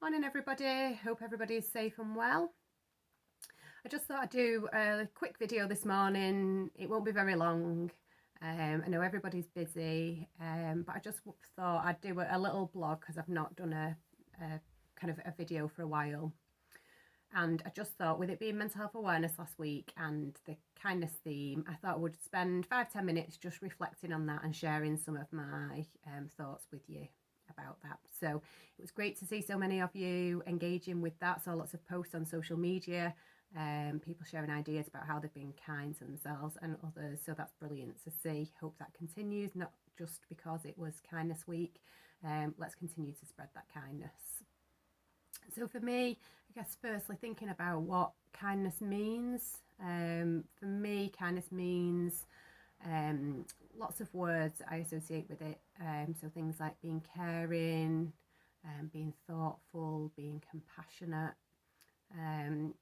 Morning everybody, hope everybody is safe and well. I just thought I'd do a quick video this morning. It won't be very long. I know everybody's busy, but I just thought I'd do a little blog because I've not done a kind of a video for a while. And I just thought, with it being Mental Health Awareness last week and the kindness theme, I thought I would spend 5-10 minutes just reflecting on that and sharing some of my thoughts with you about that. So it was great to see so many of you engaging with that. Saw lots of posts on social media, people sharing ideas about how they've been kind to themselves and others. So that's brilliant to see. Hope that continues, not just because it was Kindness Week. Let's continue to spread that kindness. So for me, I guess firstly thinking about what kindness means. For me, kindness means lots of words I associate with it. So things like being caring, being thoughtful, being compassionate. And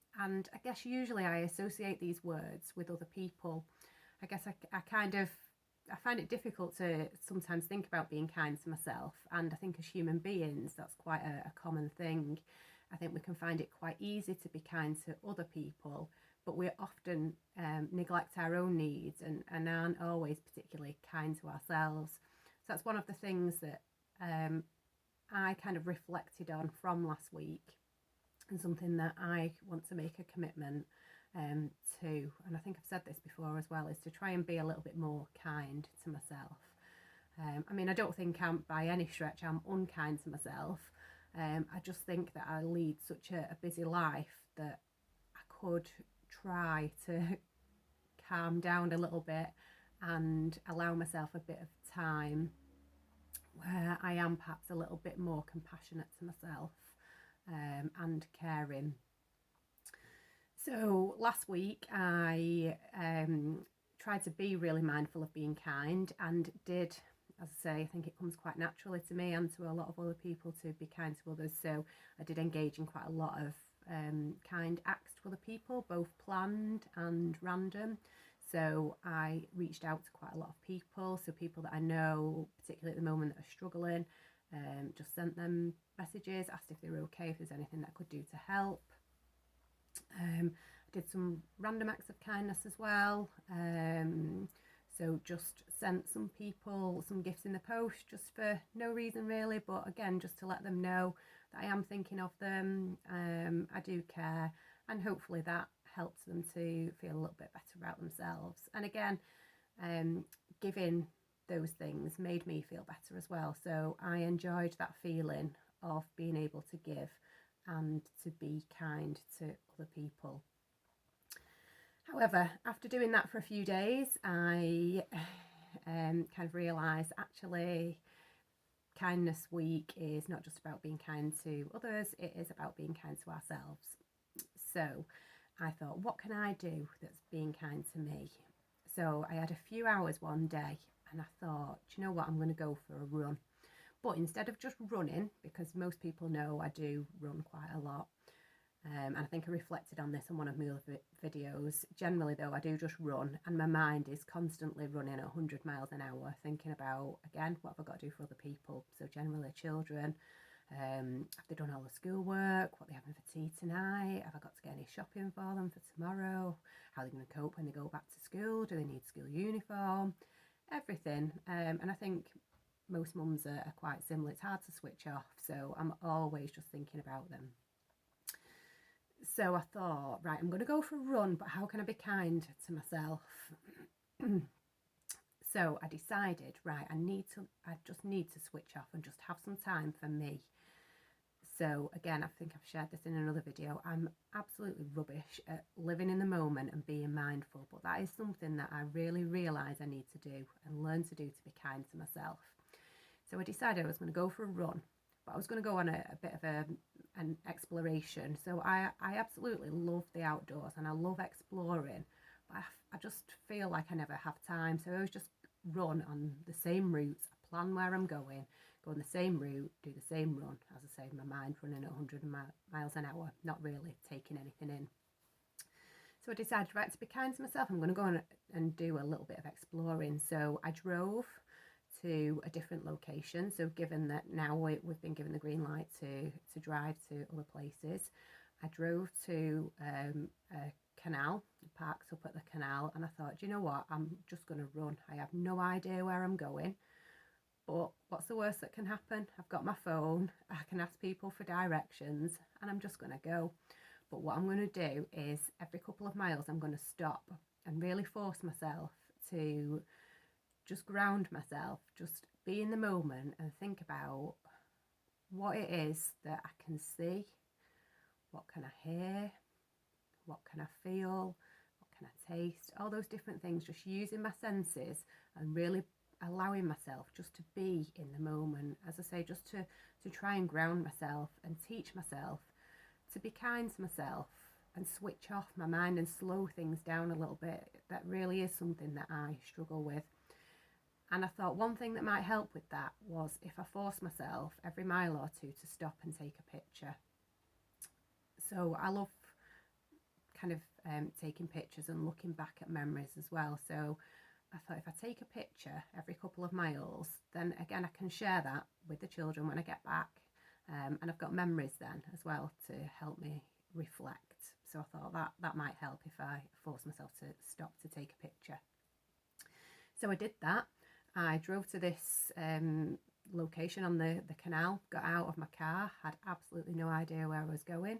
I guess usually I associate these words with other people. I guess I find it difficult to sometimes think about being kind to myself, and I think as human beings that's quite a common thing. I think we can find it quite easy to be kind to other people, but we often neglect our own needs and aren't always particularly kind to ourselves. So that's one of the things that I kind of reflected on from last week, and something that I want to make a commitment to, and I think I've said this before as well, is to try and be a little bit more kind to myself. I mean, I don't think by any stretch I'm unkind to myself. I just think that I lead such a busy life that I could try to calm down a little bit and allow myself a bit of time where I am perhaps a little bit more compassionate to myself and caring. So last week I tried to be really mindful of being kind, and did, as I say, I think it comes quite naturally to me and to a lot of other people to be kind to others. So I did engage in quite a lot of kind acts to other people, both planned and random. So I reached out to quite a lot of people, so people that I know, particularly at the moment, that are struggling, just sent them messages, asked if they were okay, if there's anything that I could do to help. I did some random acts of kindness as well. So just sent some people some gifts in the post, just for no reason really, but again, just to let them know that I am thinking of them. I do care, and hopefully that helps them to feel a little bit better about themselves. And again, giving those things made me feel better as well. So I enjoyed that feeling of being able to give and to be kind to other people. However, after doing that for a few days, I kind of realised actually Kindness Week is not just about being kind to others, it is about being kind to ourselves. So I thought, what can I do that's being kind to me? So I had a few hours one day and I thought, do you know what, I'm going to go for a run. But instead of just running, because most people know I do run quite a lot, and I think I reflected on this in one of my other videos. Generally though, I do just run, and my mind is constantly running at 100 miles an hour, thinking about, again, what have I got to do for other people? So generally children, have they done all the schoolwork? What are they having for tea tonight? Have I got to get any shopping for them for tomorrow? How are they going to cope when they go back to school? Do they need school uniform? Everything. And I think most mums are quite similar. It's hard to switch off, so I'm always just thinking about them. So I thought, right, I'm going to go for a run, but how can I be kind to myself? So I decided, right, I just need to switch off and just have some time for me. So again, I think I've shared this in another video. I'm absolutely rubbish at living in the moment and being mindful, but that is something that I really realise I need to do and learn to do to be kind to myself. So I decided I was going to go for a run, but I was going to go on a bit of an exploration. So I absolutely love the outdoors and I love exploring, but I just feel like I never have time. So I always just run on the same routes. I plan where I'm going, go on the same route, do the same run. As I say, my mind running at 100 miles an hour, not really taking anything in. So I decided, right, to be kind to myself, I'm going to go on and do a little bit of exploring. So I drove to a different location. So given that now we've been given the green light to drive to other places, I drove to a canal, parked up at the canal, and I thought, do you know what, I'm just going to run. I have no idea where I'm going, but what's the worst that can happen? I've got my phone, I can ask people for directions, and I'm just going to go. But what I'm going to do is every couple of miles I'm going to stop and really force myself to just ground myself, just be in the moment and think about what it is that I can see, what can I hear, what can I feel, what can I taste, all those different things, just using my senses and really allowing myself just to be in the moment. As I say, just to try and ground myself and teach myself to be kind to myself and switch off my mind and slow things down a little bit. That really is something that I struggle with. And I thought one thing that might help with that was if I force myself every mile or two to stop and take a picture. So I love kind of taking pictures and looking back at memories as well. So I thought if I take a picture every couple of miles, then again I can share that with the children when I get back. And I've got memories then as well to help me reflect. So I thought that might help if I force myself to stop to take a picture. So I did that. I drove to this location on the canal, got out of my car, had absolutely no idea where I was going,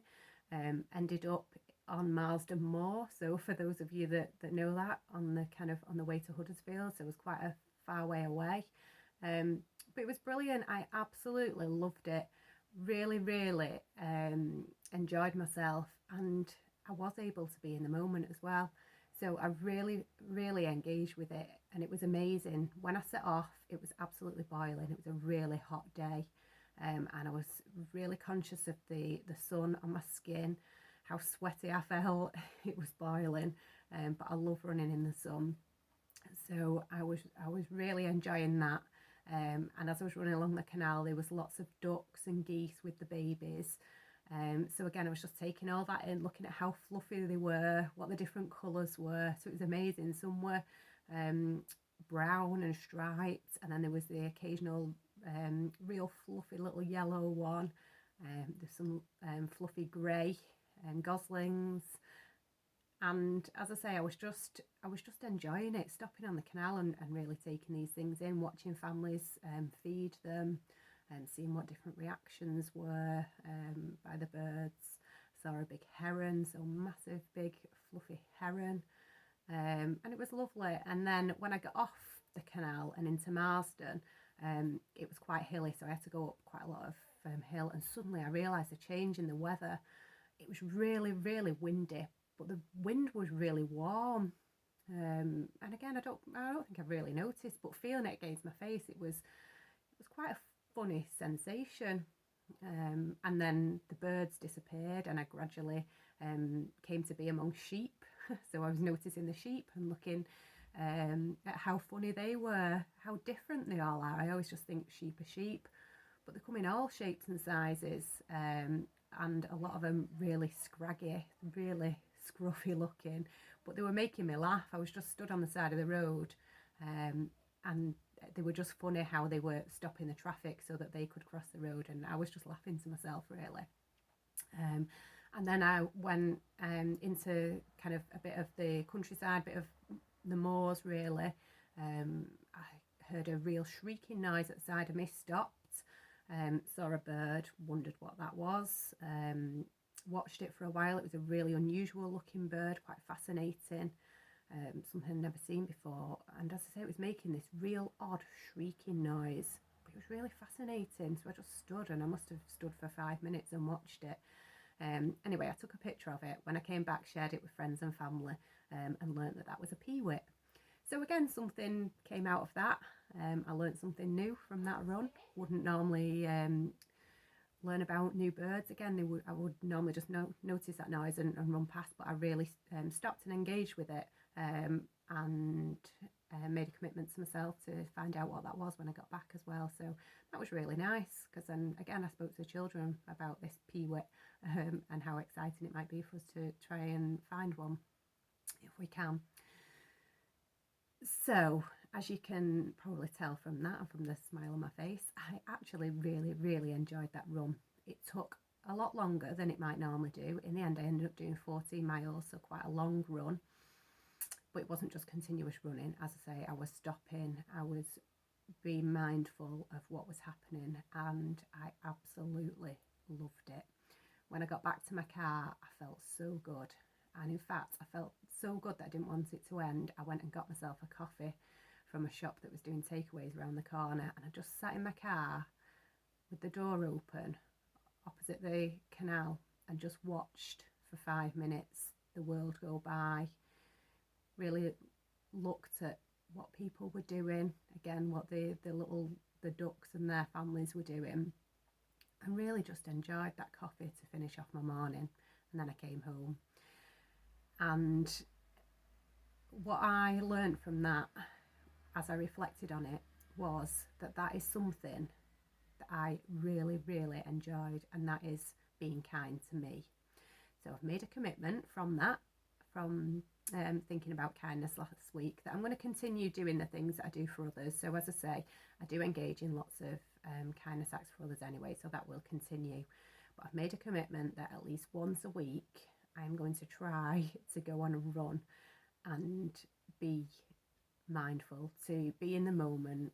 ended up on Marsden Moor. So for those of you that know that, on the way to Huddersfield, so it was quite a far way away. But it was brilliant. I absolutely loved it. Really enjoyed myself, and I was able to be in the moment as well. So I really engaged with it, and it was amazing. When I set off, it was absolutely boiling. It was a really hot day, and I was really conscious of the sun on my skin, how sweaty I felt. It was boiling, but I love running in the sun. So I was really enjoying that. And as I was running along the canal, there was lots of ducks and geese with the babies. So again, I was just taking all that in, looking at how fluffy they were, what the different colours were. So it was amazing. Some were brown and striped, and then there was the occasional real fluffy little yellow one. There's some fluffy grey goslings. And as I say, I was just enjoying it, stopping on the canal and really taking these things in, watching families feed them and seeing what different reactions were by the birds. Saw a big heron, so massive big fluffy heron, and it was lovely. And then when I got off the canal and into Marsden, it was quite hilly, so I had to go up quite a lot of hill, and suddenly I realised a change in the weather. It was really windy, but the wind was really warm. And again, I don't think I've really noticed, but feeling it against my face, it was quite a funny sensation. And then the birds disappeared, and I gradually came to be among sheep. So I was noticing the sheep and looking at how funny they were, how different they all are. I always just think sheep are sheep, but they come in all shapes and sizes, and a lot of them really scraggy, really scruffy looking, but they were making me laugh. I was just stood on the side of the road, and they were just funny how they were stopping the traffic so that they could cross the road, and I was just laughing to myself, really. And then I went into kind of a bit of the countryside, bit of the moors, really. I heard a real shrieking noise at the side of me, stopped, saw a bird, wondered what that was, watched it for a while. It was a really unusual looking bird, quite fascinating, something I'd never seen before. And as I say, it was making this real odd shrieking noise, but it was really fascinating. So I just stood, and I must have stood for 5 minutes and watched it. Anyway, I took a picture of it. When I came back, shared it with friends and family, and learnt that was a peewit. So again, something came out of that. I learnt something new from that run. Wouldn't normally learn about new birds. Again, I would normally just notice that noise and run past, but I really stopped and engaged with it, and made a commitment to myself to find out what that was when I got back as well. So that was really nice, because then again I spoke to the children about this peewit, and how exciting it might be for us to try and find one if we can. So as you can probably tell from that and from the smile on my face, I actually really enjoyed that run. It took a lot longer than it might normally do. In the end, I ended up doing 14 miles, so quite a long run. But it wasn't just continuous running. As I say, I was stopping, I was being mindful of what was happening, and I absolutely loved it. When I got back to my car, I felt so good. And in fact, I felt so good that I didn't want it to end. I went and got myself a coffee from a shop that was doing takeaways around the corner, and I just sat in my car with the door open opposite the canal and just watched for 5 minutes the world go by. Really looked at what people were doing, again, what the ducks and their families were doing, and really just enjoyed that coffee to finish off my morning. And then I came home, and what I learned from that as I reflected on it was that that is something that I really enjoyed, and that is being kind to me. So I've made a commitment from that, from thinking about kindness last week, that I'm going to continue doing the things that I do for others. So as I say, I do engage in lots of kindness acts for others anyway, so that will continue. But I've made a commitment that at least once a week I'm going to try to go on a run and be mindful, to be in the moment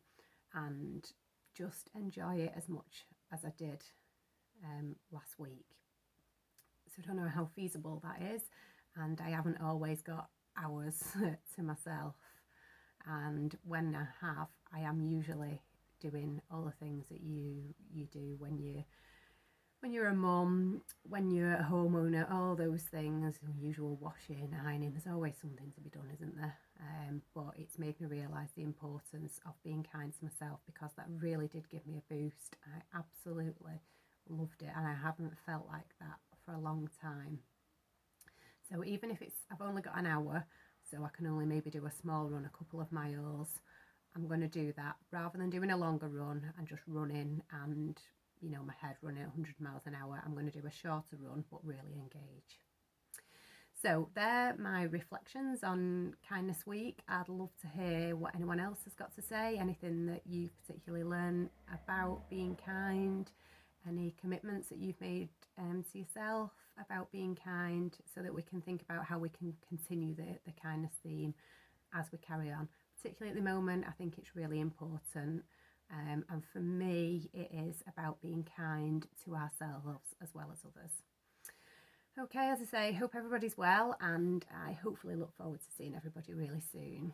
and just enjoy it as much as I did last week. So I don't know how feasible that is, and I haven't always got hours to myself, and when I have, I am usually doing all the things that you do when you're a mum, when you're a homeowner, all those things, usual washing, ironing. There's always something to be done, isn't there? But it's made me realise the importance of being kind to myself, because that really did give me a boost. I absolutely loved it, and I haven't felt like that for a long time. So even if I've only got an hour, so I can only maybe do a small run, a couple of miles, I'm going to do that rather than doing a longer run and just running and, you know, my head running at 100 miles an hour. I'm going to do a shorter run but really engage. So they're my reflections on Kindness Week. I'd love to hear what anyone else has got to say, anything that you've particularly learned about being kind, any commitments that you've made to yourself about being kind, so that we can think about how we can continue the kindness theme as we carry on. Particularly at the moment, I think it's really important. And for me, it is about being kind to ourselves as well as others. Okay, as I say, hope everybody's well, and I hopefully look forward to seeing everybody really soon.